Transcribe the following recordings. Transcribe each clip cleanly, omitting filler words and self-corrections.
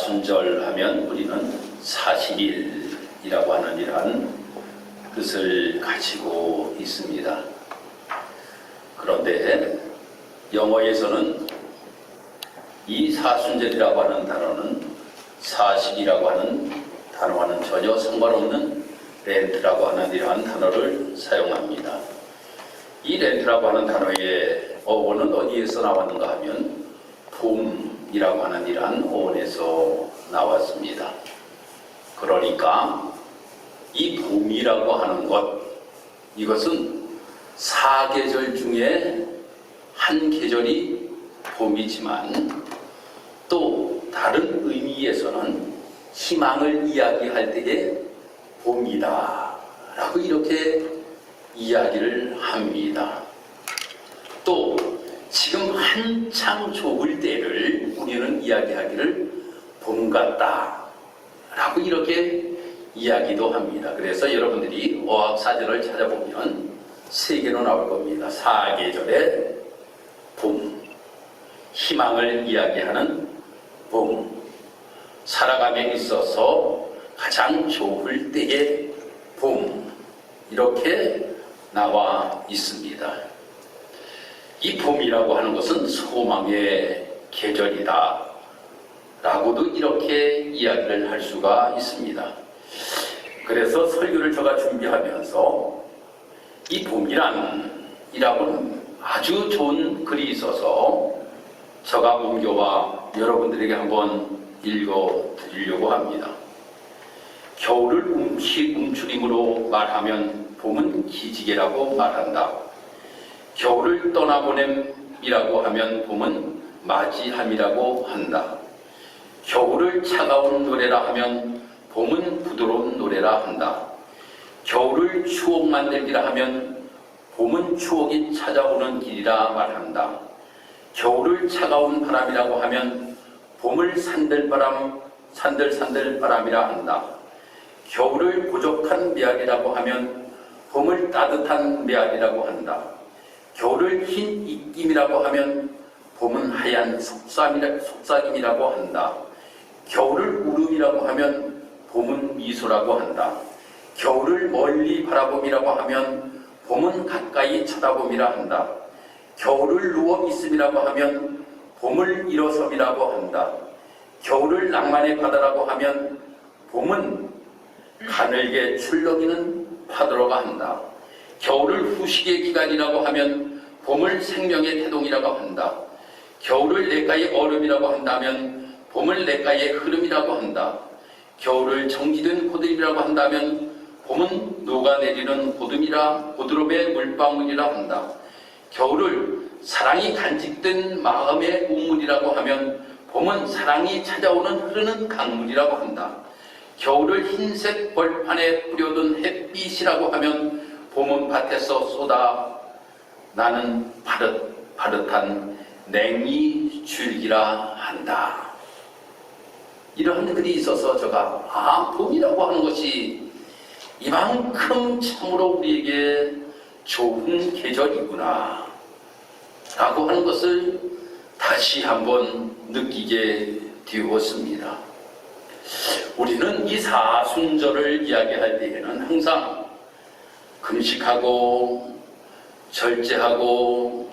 사순절 하면 우리는 40일이라고 하는 이러한 뜻을 가지고 있습니다. 그런데 영어에서는 이 사순절이라고 하는 단어는 40이라고 하는 단어와는 전혀 상관없는 렌트라고 하는 이러한 단어를 사용합니다. 이 렌트라고 하는 단어의 어원은 어디에서 나왔는가 하면 봄이라고 하는 이러한 어원에서 나왔습니다. 그러니까 이 봄이라고 하는 것, 이것은 사계절 중에 한 계절이 봄이지만 또 다른 의미에서는 희망을 이야기할 때에 봄이다 라고 이렇게 이야기를 합니다. 또 지금 한창 좋을 때를 우리는 이야기하기를 봄 같다 라고 이렇게 이야기도 합니다. 그래서 여러분들이 어학사전을 찾아보면 세 개로 나올 겁니다. 사계절의 봄, 희망을 이야기하는 봄, 살아감에 있어서 가장 좋을 때의 봄, 이렇게 나와 있습니다. 이 봄이라고 하는 것은 소망의 계절이다 라고도 이렇게 이야기를 할 수가 있습니다. 그래서 설교를 제가 준비하면서 이 봄이란이라고는 아주 좋은 글이 있어서 제가 옮겨와 여러분들에게 한번 읽어드리려고 합니다. 겨울을 움츠림으로 말하면 봄은 기지개라고 말한다. 겨울을 떠나보냄이라고 하면 봄은 맞이함이라고 한다. 겨울을 차가운 노래라 하면 봄은 부드러운 노래라 한다. 겨울을 추억 만들기라 하면 봄은 추억이 찾아오는 길이라 말한다. 겨울을 차가운 바람이라고 하면 봄을 산들산들 바람이라 한다. 겨울을 부족한 메아리라고 하면 봄을 따뜻한 메아리라고 한다. 겨울을 흰 입김이라고 하면 봄은 하얀 속삭임이라고 한다. 겨울을 울음이라고 하면 봄은 미소라고 한다. 겨울을 멀리 바라봄이라고 하면 봄은 가까이 쳐다봄이라 한다. 겨울을 누워 있음이라고 하면 봄을 일어섬이라고 한다. 겨울을 낭만의 바다라고 하면 봄은 가늘게 출렁이는 파도라고 한다. 겨울을 후식의 기간이라고 하면 봄을 생명의 태동이라고 한다. 겨울을 냇가의 얼음이라고 한다면 봄을 냇가의 흐름이라고 한다. 겨울을 정지된 고드름이라고 한다면 봄은 녹아내리는 고드름의 물방울이라 한다. 겨울을 사랑이 간직된 마음의 우물이라고 하면 봄은 사랑이 찾아오는 흐르는 강물이라고 한다. 겨울을 흰색 벌판에 뿌려둔 햇빛이라고 하면 봄은 밭에서 쏟아 나는 파릇파릇한 냉이 줄기라 한다. 이러한 글이 있어서 제가 봄이라고 하는 것이 이만큼 참으로 우리에게 좋은 계절이구나 라고 하는 것을 다시 한번 느끼게 되었습니다. 우리는 이 사순절을 이야기할 때에는 항상 금식하고 절제하고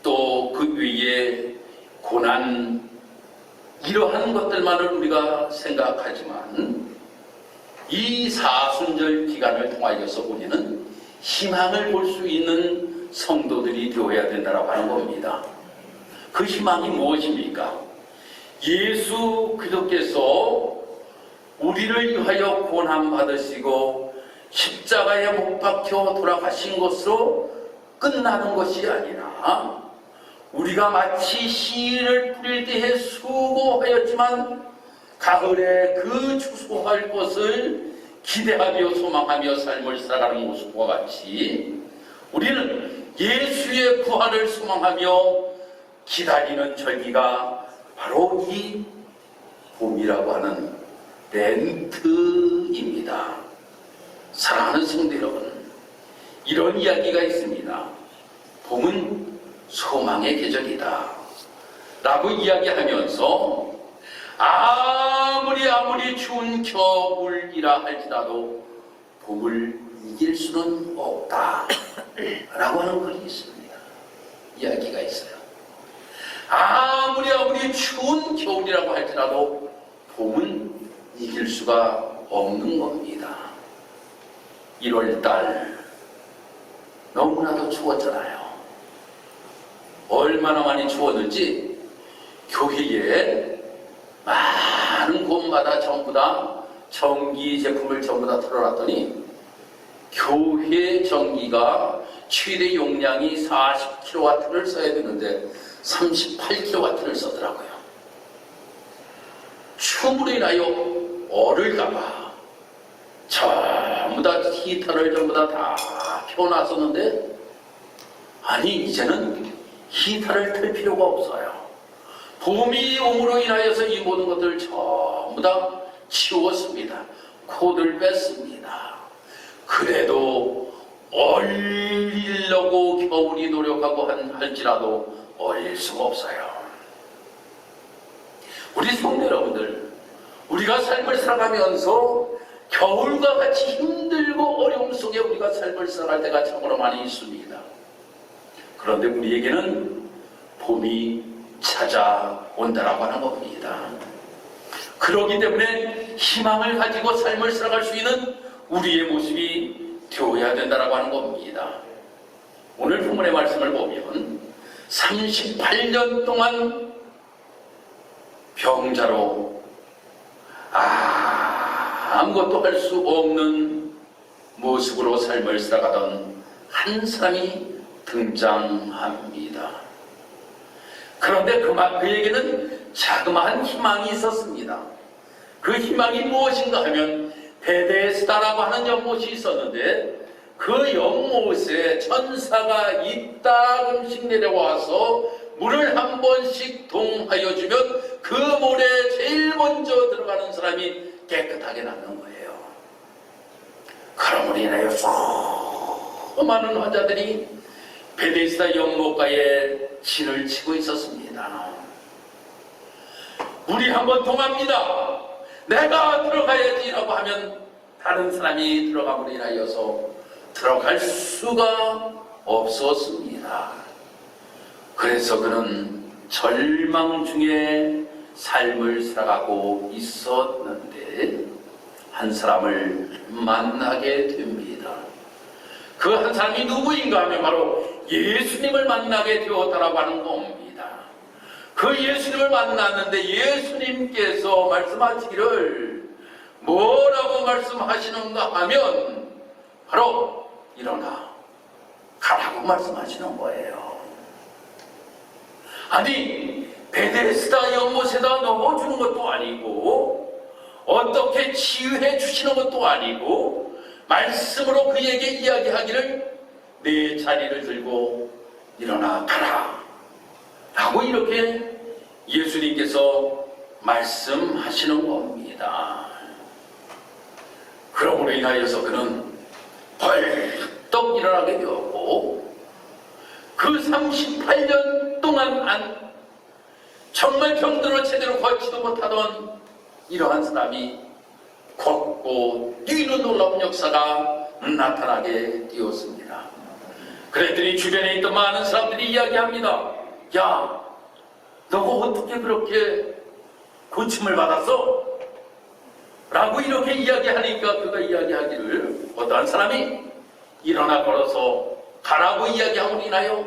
또 그 위에 고난 이러한 것들만을 우리가 생각하지만 이 사순절 기간을 통하여서 우리는 희망을 볼 수 있는 성도들이 되어야 된다고 하는 겁니다. 그 희망이 무엇입니까? 예수 그리스도께서 우리를 위하여 고난받으시고 십자가에 못 박혀 돌아가신 것으로 끝나는 것이 아니라 우리가 마치 씨를 뿌릴 때에 수고하였지만 가을에 그 추수할 것을 기대하며 소망하며 삶을 살아가는 모습과 같이 우리는 예수의 부활을 소망하며 기다리는 절기가 바로 이 봄이라고 하는 렌트입니다. 사랑하는 성도 여러분, 이런 이야기가 있습니다. 봄은 소망의 계절이다 라고 이야기하면서 아무리 추운 겨울이라 할지라도 봄을 이길 수는 없다 라고 하는 글이 있습니다. 이야기가 있어요. 아무리 추운 겨울이라고 할지라도 봄은 이길 수가 없는 겁니다. 1월달 너무나도 추웠잖아요. 얼마나 많이 추웠는지 교회에 많은 곳마다 전부 다 전기 제품을 전부 다 틀어놨더니 교회 전기가 최대 용량이 40kW를 써야 되는데 38kW를 써더라고요. 추움으로 인하여 얼을까봐 전부 다 히터를 전부 다 펴놨었는데, 아니 이제는 히터를 틀 필요가 없어요. 봄이 옴으로 인하여서 이 모든 것들을 전부 다 치웠습니다. 코드를 뺐습니다. 그래도 얼리려고 겨울이 노력하고 할지라도 얼릴 수가 없어요. 우리 성도 여러분들, 우리가 삶을 살아가면서 겨울과 같이 힘들고 어려움 속에 우리가 삶을 살아갈 때가 참으로 많이 있습니다. 그런데 우리에게는 봄이 찾아온다라고 하는 겁니다. 그렇기 때문에 희망을 가지고 삶을 살아갈 수 있는 우리의 모습이 되어야 된다라고 하는 겁니다. 오늘 본문의 말씀을 보면 38년 동안 병자로 아무것도 할 수 없는 모습으로 삶을 살아가던 한 사람이 등장합니다. 그런데 그에게는 자그마한 희망이 있었습니다. 그 희망이 무엇인가 하면 베데스다라고 하는 연못이 있었는데, 그 연못에 천사가 이따금씩 내려와서 물을 한 번씩 동하여 주면 그 물에 제일 먼저 들어가는 사람이 깨끗하게 낫는 거예요. 그러므로 인하여 수많은 환자들이 베데스다 연못가에 진을 치고 있었습니다. 물이 한 번 동합니다. 내가 들어가야지라고 하면 다른 사람이 들어감으로 인하여서 들어갈 수가 없었습니다. 그래서 그는 절망 중에 삶을 살아가고 있었는데 한 사람을 만나게 됩니다. 그 한 사람이 누구인가 하면 바로 예수님을 만나게 되었다라고 하는 겁니다. 그 예수님을 만났는데 예수님께서 말씀하시기를 뭐라고 말씀하시는가 하면 바로 일어나 가라고 말씀하시는 거예요. 아니 베데스다 연못에다 넣어주는 것도 아니고 어떻게 치유해 주시는 것도 아니고 말씀으로 그에게 이야기하기를 내 자리를 들고 일어나 가라 라고 이렇게 예수님께서 말씀하시는 겁니다. 그러므로 인하여서 그는 벌떡 일어나게 되었고, 그 38년 동안 정말 병들어 제대로 걷지도 못하던 이러한 사람이 걷고 뛰는 놀라운 역사가 나타나게 되었습니다. 그랬더니 주변에 있던 많은 사람들이 이야기합니다. 야, 너가 어떻게 그렇게 고침을 받았어? 라고 이렇게 이야기하니까 그가 이야기하기를 어떠한 사람이 일어나 걸어서 가라고 이야기함으로 인하여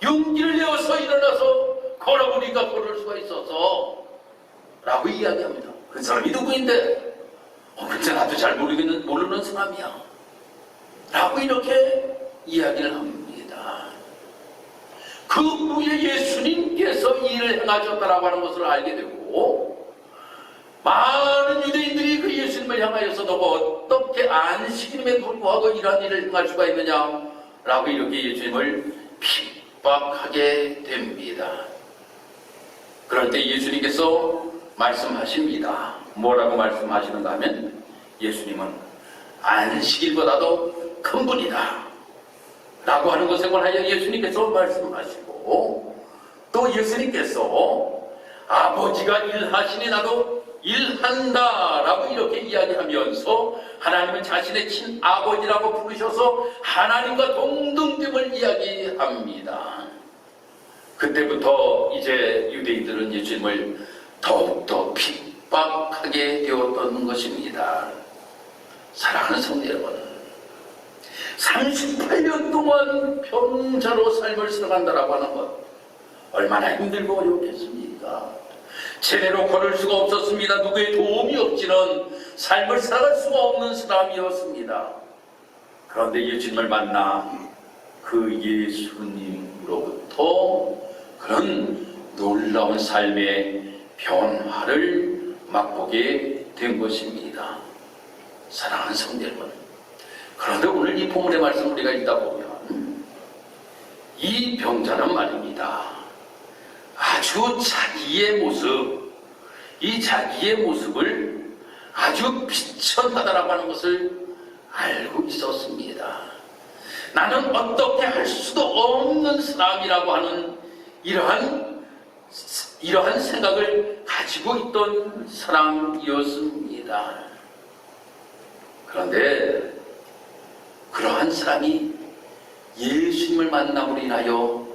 용기를 내어서 일어나서 걸어보니까 걸을 수가 있어서 라고 이야기합니다. 그 사람이 누구인데? 근데 나도 잘 모르는 사람이야 라고 이렇게 이야기를 합니다. 그 후에 예수님께서 일을 행하셨다라고 하는 것을 알게 되고, 많은 유대인들이 그 예수님을 향하여서 너가 어떻게 안식일임에 불구하고 이러한 일을 행할 수가 있느냐 라고 이렇게 예수님을 핍박하게 됩니다. 그럴 때 예수님께서 말씀하십니다. 뭐라고 말씀하시는가 하면 예수님은 안식일보다도 큰 분이다 라고 하는 것에 관하여 예수님께서 말씀하시고, 또 예수님께서 아버지가 일하시니 나도 일한다라고 이렇게 이야기하면서 하나님은 자신의 친아버지라고 부르셔서 하나님과 동등됨을 이야기합니다. 그때부터 이제 유대인들은 예수님을 더욱더 핍박하게 되었던 것입니다. 사랑하는 성도 여러분, 38년 동안 병자로 삶을 살아간다라고 하는 것 얼마나 힘들고 어렵겠습니까? 제대로 걸을 수가 없었습니다. 누구의 도움이 없이는 삶을 살아갈 수가 없는 사람이었습니다. 그런데 예수님을 만나 그 예수님으로부터 그런 놀라운 삶의 변화를 맛보게 된 것입니다. 사랑하는 성도 여러분, 그런데 오늘 이 본문의 말씀 우리가 읽다 보면 이 병자는 말입니다, 아주 자기의 모습, 이 자기의 모습을 아주 비천하다라고 하는 것을 알고 있었습니다. 나는 어떻게 할 수도 없는 사람이라고 하는 이러한 생각을 가지고 있던 사람이었습니다. 그런데 그러한 사람이 예수님을 만남으로 인하여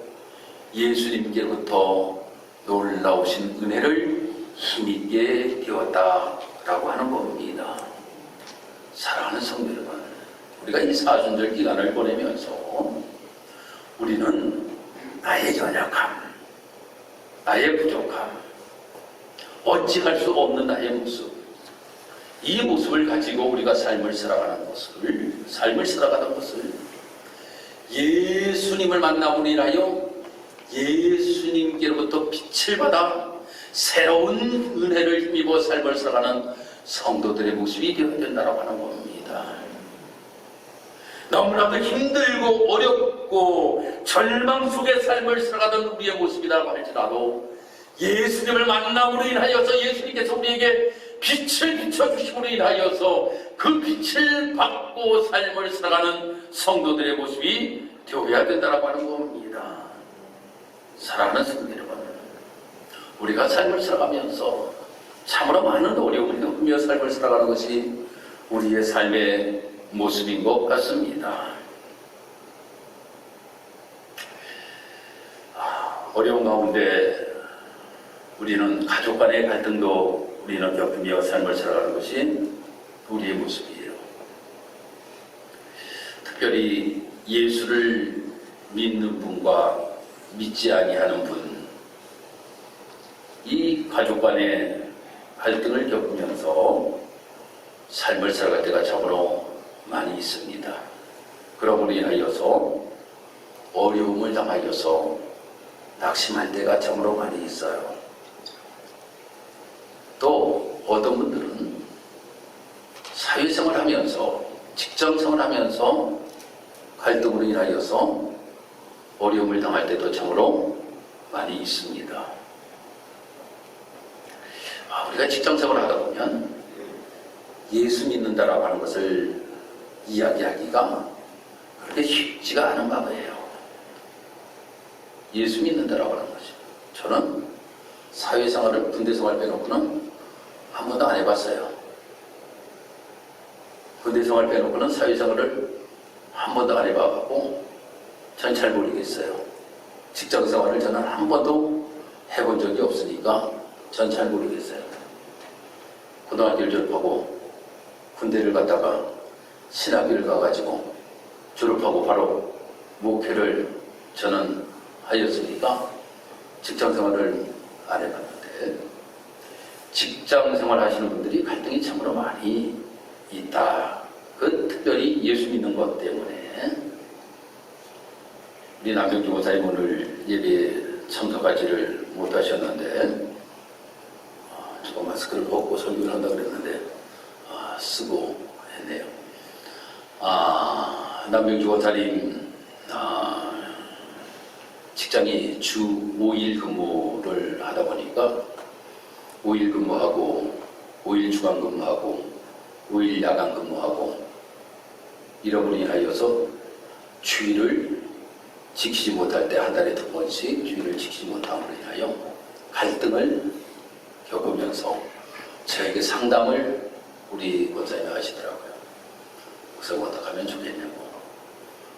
예수님께로부터 놀라우신 은혜를 힘있게 되었다라고 하는 겁니다. 사랑하는 성도 여러분, 우리가 이 사순절 기간을 보내면서 우리는 나의 연약함, 나의 부족함, 어찌할 수 없는 나의 모습, 이 모습을 가지고 우리가 삶을 살아가는 것을 예수님을 만남으로 인하여 예수님께로부터 빛을 받아 새로운 은혜를 힘입어 삶을 살아가는 성도들의 모습이 되어야 된다고 하는 겁니다. 너무나도 힘들고 어렵고 절망 속의 삶을 살아가던 우리의 모습이라고 할지라도 예수님을 만남으로 인하여서 예수님께서 우리에게 빛을 비춰주심으로 인하여서 그 빛을 받고 삶을 살아가는 성도들의 모습이 되어야 된다고 하는 겁니다. 사랑하는 성도 여러분, 우리가 삶을 살아가면서 참으로 많은 어려움을 겪으며 삶을 살아가는 것이 우리의 삶의 모습인 것 같습니다. 어려운 가운데 우리는 가족 간의 갈등도 우리는 겪으며 삶을 살아가는 것이 우리의 모습이에요. 특별히 예수를 믿는 분과 믿지 아니하는 분, 이 가족 간의 갈등을 겪으면서 삶을 살아갈 때가 참으로 많이 있습니다. 그러므로 인하여서 어려움을 당하여서 낙심할 때가 참으로 많이 있어요. 또 어떤 분들은 사회생활 하면서, 직장생활 하면서 갈등으로 인하여서 어려움을 당할 때도 참으로 많이 있습니다. 우리가 직장생활을 하다 보면 예수 믿는다라고 하는 것을 이야기하기가 그렇게 쉽지가 않은 바예요. 예수 믿는다라고 하는 것이. 저는 사회생활을, 군대생활 빼놓고는 한 번도 안 해봤어요. 군대생활 빼놓고는 사회생활을 한 번도 안 해봐갖고 전 잘 모르겠어요. 직장생활을 저는 한 번도 해본 적이 없으니까 전 잘 모르겠어요. 고등학교를 졸업하고 군대를 갔다가 신학교를 가가지고 졸업하고 바로 목회를 저는 하였으니까 직장생활을 안 해봤는데, 직장생활 하시는 분들이 갈등이 참으로 많이 있다. 그 특별히 예수 믿는 것 때문에. 우리 남경주 목사님 오늘 예배에 참석하지를 못하셨는데, 제가 마스크를 벗고 설교를 한다고 그랬는데 쓰고 했네요. 남경주 목사님 직장이 주 5일 근무를 하다 보니까 5일 근무하고 5일 주간 근무하고 5일 야간 근무하고 이러므로 인하여서 주일을 지키지 못할 때 한 달에 2번씩 주일을 지키지 못함으로 인하여 갈등을 겪으면서 저에게 상담을 우리 권사님이 하시더라고요. 목사가 어떻게 하면 좋겠냐고,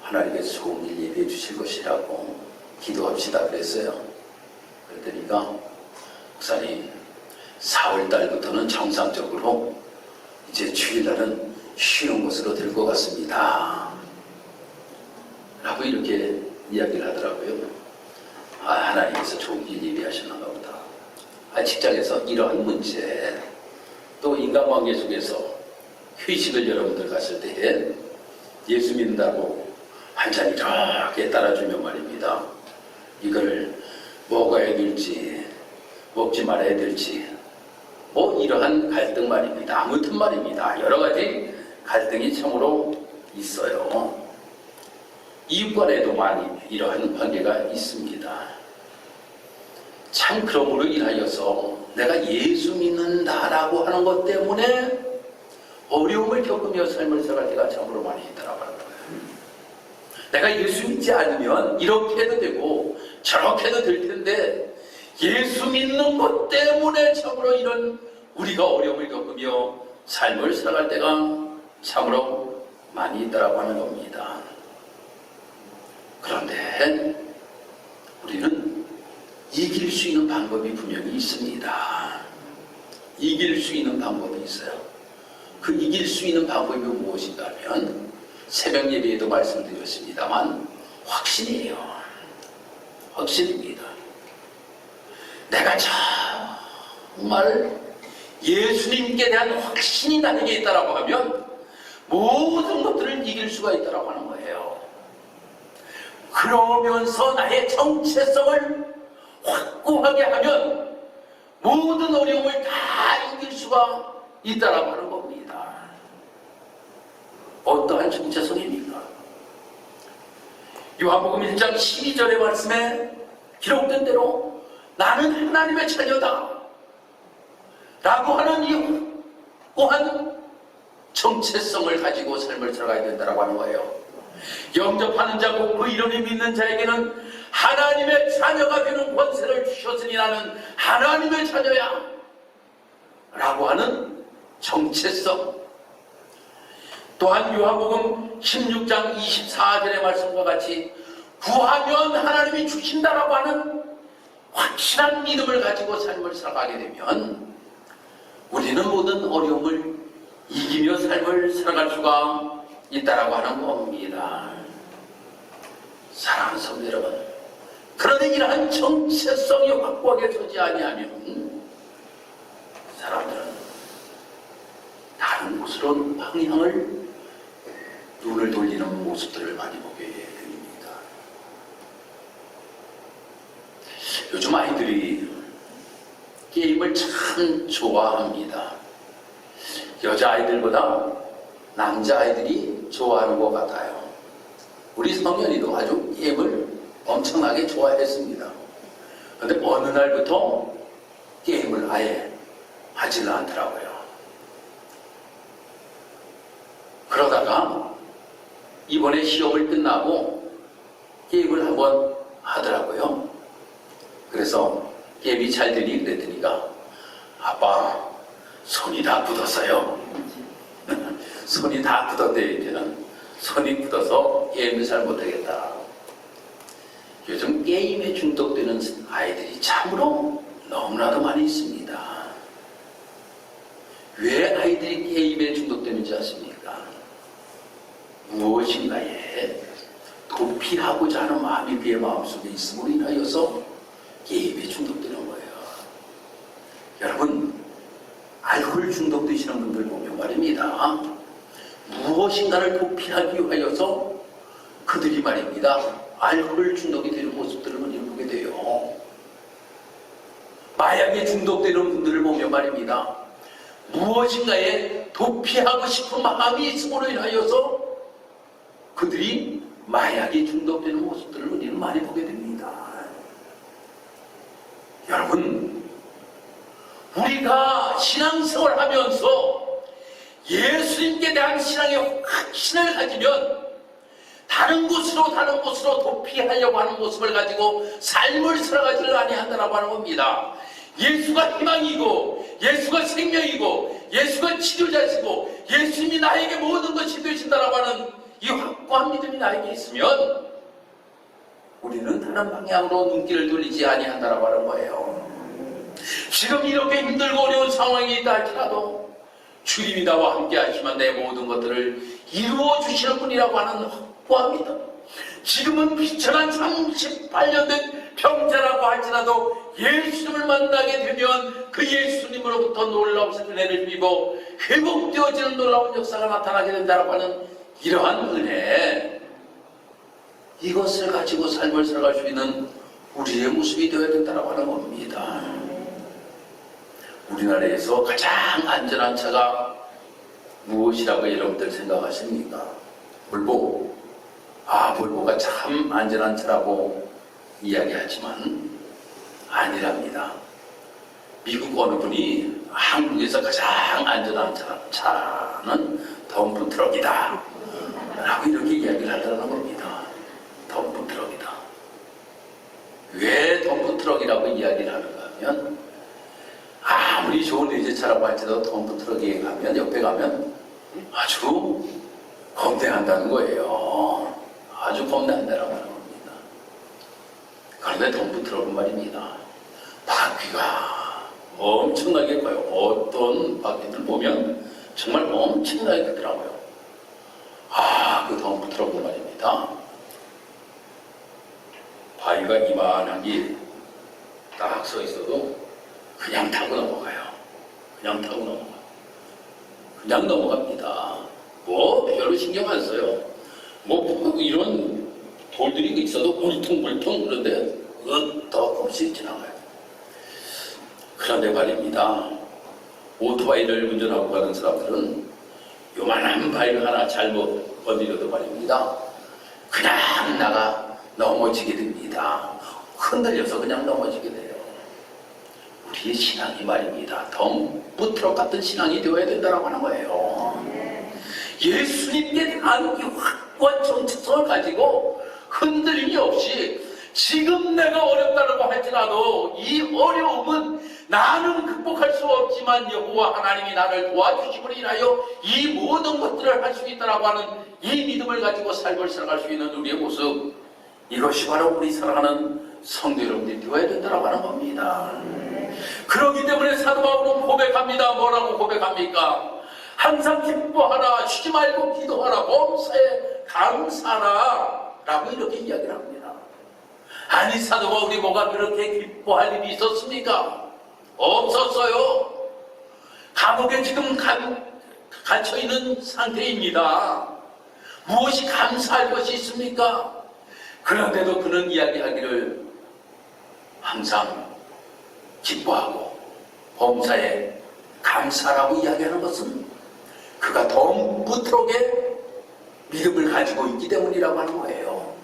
하나님께서 좋은 일 예비해 주실 것이라고 기도합시다 그랬어요. 그랬더니까 목사님, 4월 달부터는 정상적으로 이제 주일날은 쉬는 것으로 될 것 같습니다 라고 이렇게 이야기를 하더라고요. 하나님께서 좋은 일 예비하셨나 보다. 직장에서 이러한 문제, 또 인간관계 속에서 회식을 여러분들 갔을 때에 예수 믿는다고 한 잔 이렇게 따라주면 말입니다, 이걸 먹어야 될지 먹지 말아야 될지 뭐 이러한 갈등 말입니다. 아무튼 말입니다, 여러 가지 갈등이 참으로 있어요. 이웃 간에도 많이 이러한 관계가 있습니다. 참 그러므로 인하여서 내가 예수 믿는다라고 하는 것 때문에 어려움을 겪으며 삶을 살아갈 때가 참으로 많이 있더라고요. 내가 예수 믿지 않으면 이렇게 해도 되고 저렇게 해도 될 텐데 예수 믿는 것 때문에 참으로 이런 우리가 어려움을 겪으며 삶을 살아갈 때가 참으로 많이 있다라고 하는 겁니다. 그런데 우리는 이길 수 있는 방법이 분명히 있습니다. 이길 수 있는 방법이 있어요. 그 이길 수 있는 방법이 무엇인가 하면 새벽 예배에도 말씀드렸습니다만 확신이에요. 확신입니다. 내가 정말 예수님께 대한 확신이 나에게 있다라고 하면 모든 것들을 이길 수가 있다라고 하는 거예요. 그러면서 나의 정체성을 확고하게 하면 모든 어려움을 다 이길 수가 있다라고 하는 겁니다. 어떠한 정체성입니까? 요한복음 1장 12절의 말씀에 기록된 대로 나는 하나님의 자녀다 라고 하는 이 또한 정체성을 가지고 삶을 살아가야 된다고 하는 거예요. 영접하는 자고 그 이름을 믿는 자에게는 하나님의 자녀가 되는 권세를 주셨으니 나는 하나님의 자녀야 라고 하는 정체성. 또한 요한복음 16장 24절의 말씀과 같이 구하면 하나님이 주신다라고 하는 확실한 믿음을 가지고 삶을 살아가게 되면 우리는 모든 어려움을 이기며 삶을 살아갈 수가 있다라고 하는 겁니다. 사랑하는 성도 여러분, 그런데 이러한 정체성이 확고하게 서지 아니하면 사람들은 다른 곳으로 방향을 눈을 돌리는 모습들을 많이 보게 됩니다. 요즘 아이들이 게임을 참 좋아합니다. 여자아이들보다 남자아이들이 좋아하는 것 같아요. 우리 성현이도 아주 게임을 엄청나게 좋아했습니다. 그런데 어느 날부터 게임을 아예 하지는 않더라고요. 그러다가 이번에 시험을 끝나고 게임을 한번 하더라고요. 그래서 게임이 잘 되니 그랬더니가 아빠 손이 다 굳었어요. 손이 다 굳었대요. 이제는 손이 굳어서 게임을 잘 못하겠다. 요즘 게임에 중독되는 아이들이 참으로 너무나도 많이 있습니다. 왜 아이들이 게임에 중독되는지 아십니까? 무엇인가에 도피하고자 하는 마음이 그의 마음속에 있음으로 인하여서 게임에 중독되는 거예요. 여러분, 알코올 중독되시는 분들 보면 말입니다, 무엇인가를 도피하기 위하여서 그들이 말입니다, 알코올 중독이 되는 모습들을 보게 돼요. 마약에 중독되는 분들을 보면 말입니다, 무엇인가에 도피하고 싶은 마음이 있음으로 인하여서 그들이 마약에 중독되는 모습들을 우리는 많이 보게 됩니다. 여러분, 우리가 신앙생활을 하면서 예수님께 대한 신앙의 확신을 가지면 다른 곳으로 도피하려고 하는 모습을 가지고 삶을 살아가지를 아니한다라고 하는 겁니다. 예수가 희망이고 예수가 생명이고 예수가 치료자시고 예수님이 나에게 모든 것이 되신다라고 하는 이 확고한 믿음이 나에게 있으면 우리는 다른 방향으로 눈길을 돌리지 아니한다라고 하는 거예요. 지금 이렇게 힘들고 어려운 상황이 있다 할지라도 주님이 나와 함께 하시면 내 모든 것들을 이루어 주시는 분이라고 하는 확고한 믿음. 지금은 비천한 38년 된 병자라고 할지라도 예수님을 만나게 되면 그 예수님으로부터 놀라우신 은혜를 입고 회복되어지는 놀라운 역사가 나타나게 된다고 하는 이러한 은혜, 이것을 가지고 삶을 살아갈 수 있는 우리의 모습이 되어야 된다고 하는 겁니다. 우리나라에서 가장 안전한 차가 무엇이라고 여러분들 생각하십니까? 볼보. 볼보가 참 안전한 차라고 이야기하지만 아니랍니다. 미국 어느 분이 한국에서 가장 안전한 차는 덤프 트럭이다 라고 이렇게 이야기를 하더라는 겁니다. 덤프 트럭이다. 왜 덤프 트럭이라고 이야기를 하는가 하면 아무리 좋은 외제차라고 할지라도 덤프 트럭에 가면 옆에 가면 아주 겁내한다는 거예요. 아주 겁내한다라고 하는 겁니다. 그런데 덤프 트럭은 말입니다. 바퀴가 엄청나게 커요. 어떤 바퀴들 보면 정말 엄청나게 크더라고요. 그 덤프 트럭은 말입니다. 바위가 이만한 게 딱 서 있어도 그냥 타고 넘어가요. 그냥 타고 넘어가요. 그냥 넘어갑니다. 별로 신경 안 써요. 이런 돌들이 있어도 울퉁불퉁 그런데 끄떡없이 지나가요. 그런데 말입니다. 오토바이를 운전하고 가는 사람들은 요만한 바위를 하나 잘못 건드려도 말입니다. 그냥 넘어지게 됩니다. 흔들려서 그냥 넘어지게 돼요. 우리의 신앙이 말입니다. 덤프 트럭 같은 신앙이 되어야 된다고 하는 거예요. 예수님께 대한 이 확고한 정체성을 가지고 흔들림이 없이 지금 내가 어렵다고 할지라도 이 어려움은 나는 극복할 수 없지만 여호와 하나님이 나를 도와주심으로 인하여 이 모든 것들을 할 수 있다고 하는 이 믿음을 가지고 삶을 살아갈 수 있는 우리의 모습, 이것이 바로 우리 사랑하는 성도 여러분들이 되어야 된다고 하는 겁니다. 그렇기 때문에 사도 바울은 고백합니다. 뭐라고 고백합니까? 항상 기뻐하라, 쉬지 말고 기도하라, 범사에 감사하라 라고 이렇게 이야기를 합니다. 아니 사도 바울이 뭐가 그렇게 기뻐할 일이 있었습니까? 없었어요. 감옥에 지금 갇혀있는 상태입니다. 무엇이 감사할 것이 있습니까? 그런데도 그는 이야기하기를 항상 기뻐하고 범사에 감사라고 이야기하는 것은 그가 덤프 트럭에 믿음을 가지고 있기 때문이라고 하는 거예요.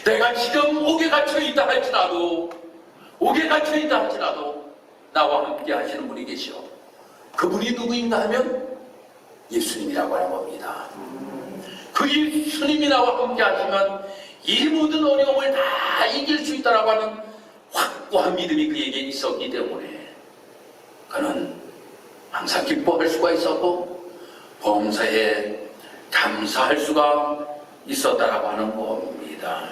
내가 지금 옥에 갇혀있다 할지라도 나와 함께 하시는 분이 계시오. 그분이 누구인가 하면 예수님이라고 하는 겁니다. 그 예수님이 나와 함께 하시면 이 모든 어려움을 다 이길 수 있다고 하는 확고한 믿음이 그에게 있었기 때문에 그는 항상 기뻐할 수가 있었고 범사에 감사할 수가 있었다라고 하는 겁니다.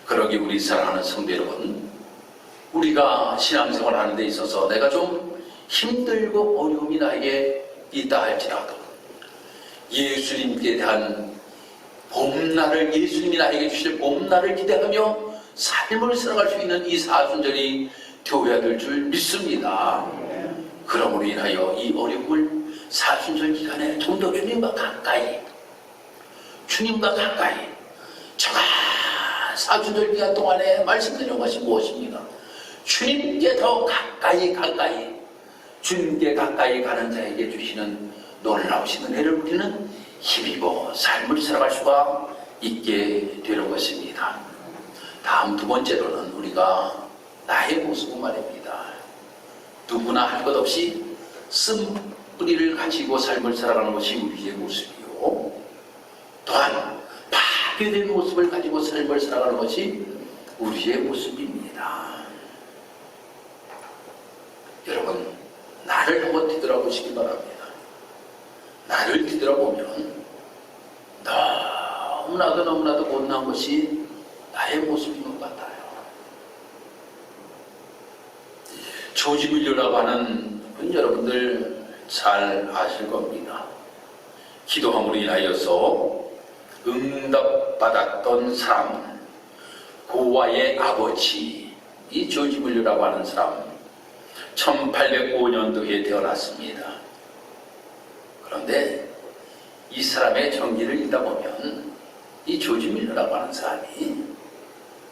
그러기 우리 사랑하는 성도 여러분, 우리가 신앙생활 하는 데 있어서 내가 좀 힘들고 어려움이 나에게 있다 할지라도 예수님께 대한 봄날을, 예수님이 나에게 주실 봄날을 기대하며 삶을 살아갈 수 있는 이 사순절이 되어야 될 줄 믿습니다. 그러므로 인하여 이 어려움을 사순절 기간에 좀 더 주님과 가까이 제가 사순절 기간 동안에 말씀드린 것이 무엇입니까? 주님께 더 가까이 주님께 가까이 가는 자에게 주시는 놀라우신 은혜를 우리는 힘입어 삶을 살아갈 수가 있게 되는 것입니다. 다음 두 번째로는 우리가 나의 모습은 말입니다. 누구나 할 것 없이 쓴뿌리를 가지고 삶을 살아가는 것이 우리의 모습이요, 또한 파괴된 모습을 가지고 삶을 살아가는 것이 우리의 모습입니다. 여러분, 나를 한번 뒤돌아보시기 바랍니다. 나를 뒤돌아보면 너무나도 못난 것이 나의 모습인 것 같아요. 조지 밀러라고 하는 분 여러분들 잘 아실 겁니다. 기도함으로 인하여서 응답받았던 사람, 고아의 아버지, 이 조지 밀러라고 하는 사람 1805년도에 태어났습니다. 그런데 이 사람의 전기를 읽다 보면 이 조지 밀러라고 하는 사람이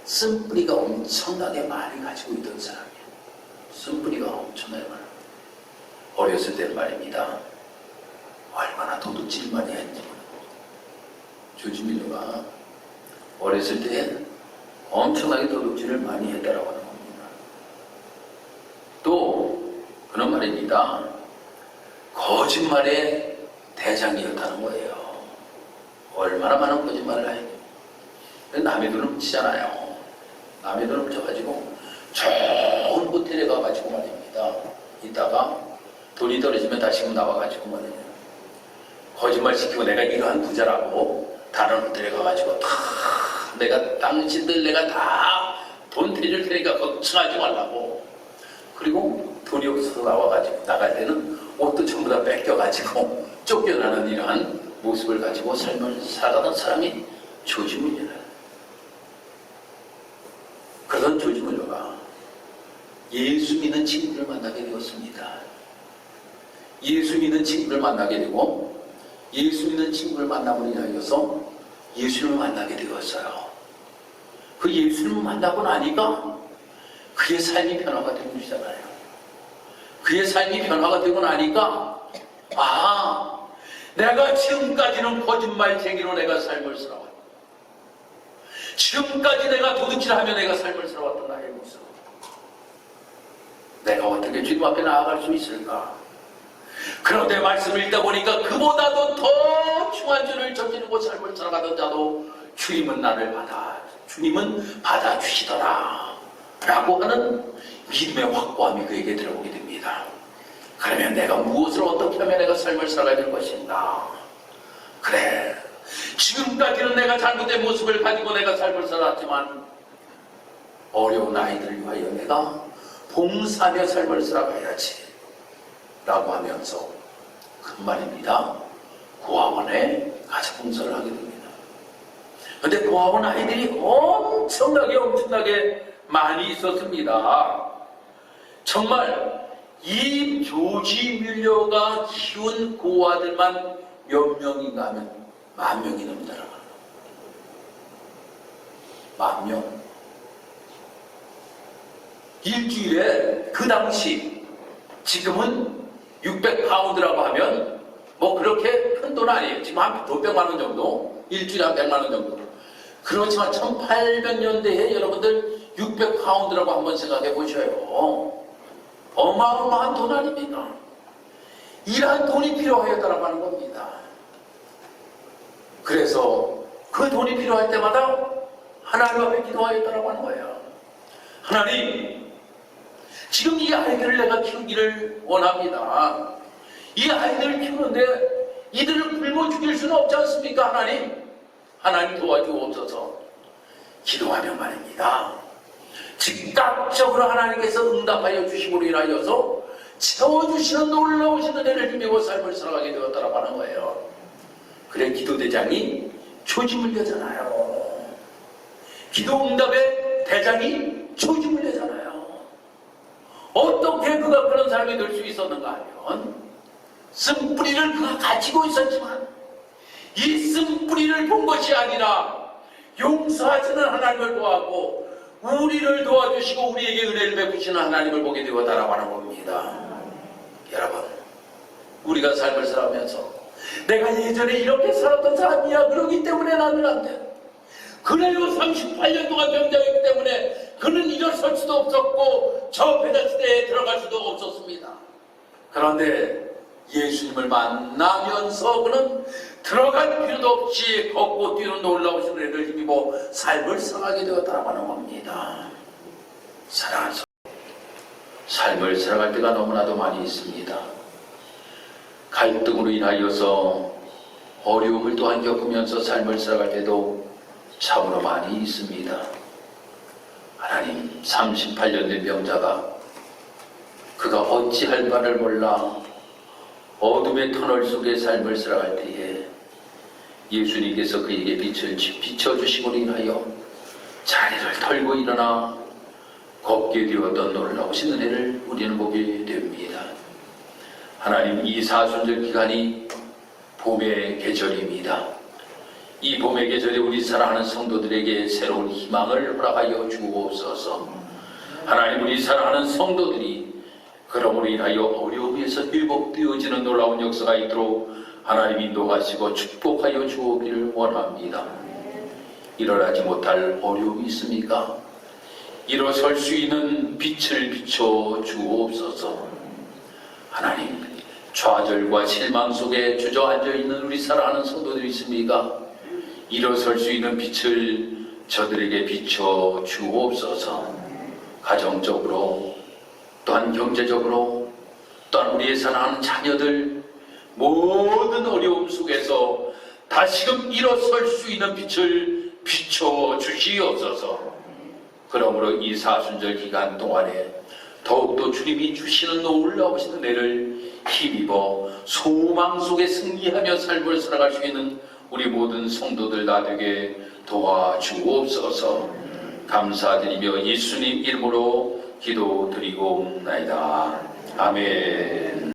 쓴뿌리가 엄청나게 많이 가지고 있던 사람이에요. 쓴뿌리가 엄청나게 많아요. 어렸을 때는 말입니다. 얼마나 도둑질 많이 했는지 모르고 조지 밀러가 어렸을 때 엄청나게 도둑질을 많이 했다라고 하는 겁니다. 또 그런 말입니다. 거짓말의 대장이었다는 거예요. 얼마나 많은 거짓말을 해요. 남의 돈을 훔치잖아요. 남의 돈을 훔쳐가지고 좋은 호텔에 가가지고 말입니다. 이따가 돈이 떨어지면 다시 나와가지고 말이에요. 거짓말 시키고 내가 이러한 부자라고 다른 호텔에 가가지고 다 내가 당신들 내가 다 돈 대줄 테니까 걱정하지 말라고. 그리고 돈이 없어서 나와가지고 나갈 때는 옷도 전부 다 뺏겨가지고 쫓겨나는 이러한 모습을 가지고 삶을 살아가던 사람이 조지 밀러예요. 그러던 조지 밀러가 예수 믿는 친구를 만나게 되었습니다. 예수 믿는 친구를 만나게 되고 예수 믿는 친구를 만남으로 인하여서 예수님을 만나게 되었어요. 그 예수님을 만나고 나니까 그의 삶이 변화가 되고 있잖아요. 그의 삶이 변화가 되고 나니까 내가 지금까지는 거짓말쟁이로 내가 삶을 살아왔다. 지금까지 내가 도둑질하며 내가 삶을 살아왔던 나의 모습. 내가 어떻게 주님 앞에 나아갈 수 있을까? 그런데 말씀을 읽다 보니까 그보다도 더 중한 죄를 저지르고 삶을 살아가던 자도 주님은 주님은 받아주시더라 라고 하는 믿음의 확고함이 그에게 들어오게 됩니다. 그러면 내가 무엇을 어떻게 하면 내가 삶을 살아가야 될 것인가? 그래, 지금까지는 내가 잘못된 모습을 가지고 내가 삶을 살았지만 어려운 아이들을 위하여 내가 봉사하며 삶을 살아가야지 라고 하면서 그 말입니다. 고아원에 가서 봉사를 하게 됩니다. 그런데 고아원 아이들이 엄청나게 많이 있었습니다. 정말 이 조지 밀러가 키운 고아들만 몇 명인가 하면 10,000명이 넘는다라고 합니다. 10,000명. 일주일에 그 당시 지금은 600파운드라고 하면 뭐 그렇게 큰 돈 아니에요. 지금 한 몇백만 원 정도, 일주일에 한 100만 원 정도. 그렇지만 1800년대에 여러분들 600파운드라고 한번 생각해 보셔요. 어마어마한 돈 아닙니까? 이러한 돈이 필요하였다라고 하는 겁니다. 그래서 그 돈이 필요할 때마다 하나님 앞에 기도하였다라고 하는 거예요. 하나님, 지금 이 아이들을 내가 키우기를 원합니다. 이 아이들을 키우는데 이들을 굶어 죽일 수는 없지 않습니까? 하나님 도와주옵소서. 기도하면 말입니다. 즉각적으로 하나님께서 응답하여 주심으로 인하여서 채워주시는 놀라우신 은혜를 힘입어 삶을 살아가게 되었다라고 하는 거예요. 그래, 기도대장이 조지 밀러잖아요. 기도 응답의 대장이 조지 밀러잖아요. 어떻게 그가 그런 사람이 될 수 있었는가 하면 쓴뿌리를 그가 가지고 있었지만 이 쓴뿌리를 본 것이 아니라 용서하시는 하나님을 보았고 우리를 도와주시고 우리에게 은혜를 베푸시는 하나님을 보게 되었다라고 하는 겁니다. 여러분, 우리가 삶을 살아가면서 내가 예전에 이렇게 살았던 사람이야, 그러기 때문에 나는 안 돼. 그래요, 38년 동안 병자였기 때문에 그는 일어설 수도 없었고 저 배달시대에 들어갈 수도 없었습니다. 그런데 예수님을 만나면서 그는 들어갈 필요도 없이 걷고 뛰는 놀라우신 은혜를 힘입어 삶을 살아가게 되었다고 하는 겁니다. 사랑하는 삶을 살아갈 때가 너무나도 많이 있습니다. 갈등으로 인하여서 어려움을 또한 겪으면서 삶을 살아갈 때도 참으로 많이 있습니다. 하나님, 38년 된 병자가 그가 어찌할 바를 몰라 어둠의 터널 속에 삶을 살아갈 때에 예수님께서 그에게 빛을 비춰주심으로 인하여 자리를 털고 일어나 걷게 되었던 놀라우신 은혜를 우리는 보게 됩니다. 하나님, 이 사순절 기간이 봄의 계절입니다. 이 봄의 계절에 우리 사랑하는 성도들에게 새로운 희망을 허락하여 주옵소서. 하나님, 우리 사랑하는 성도들이 그러므로 인하여 어려움에서 회복되어지는 놀라운 역사가 있도록 하나님 인도하시고 축복하여 주오기를 원합니다. 일어나지 못할 어려움이 있습니까? 일어설 수 있는 빛을 비춰 주옵소서. 하나님, 좌절과 실망 속에 주저앉아 있는 우리 사랑하는 성도들이 있습니까? 일어설 수 있는 빛을 저들에게 비춰 주옵소서. 가정적으로, 또한 경제적으로, 또한 우리의 사랑하는 자녀들 모든 어려움 속에서 다시금 일어설 수 있는 빛을 비춰 주시옵소서. 그러므로 이 사순절 기간 동안에 더욱더 주님이 주시는 놀라우신 은혜를 힘입어 소망 속에 승리하며 삶을 살아갈 수 있는 우리 모든 성도들 다 되게 도와주옵소서. 감사드리며 예수님 이름으로 기도드리고옵나이다. 아멘.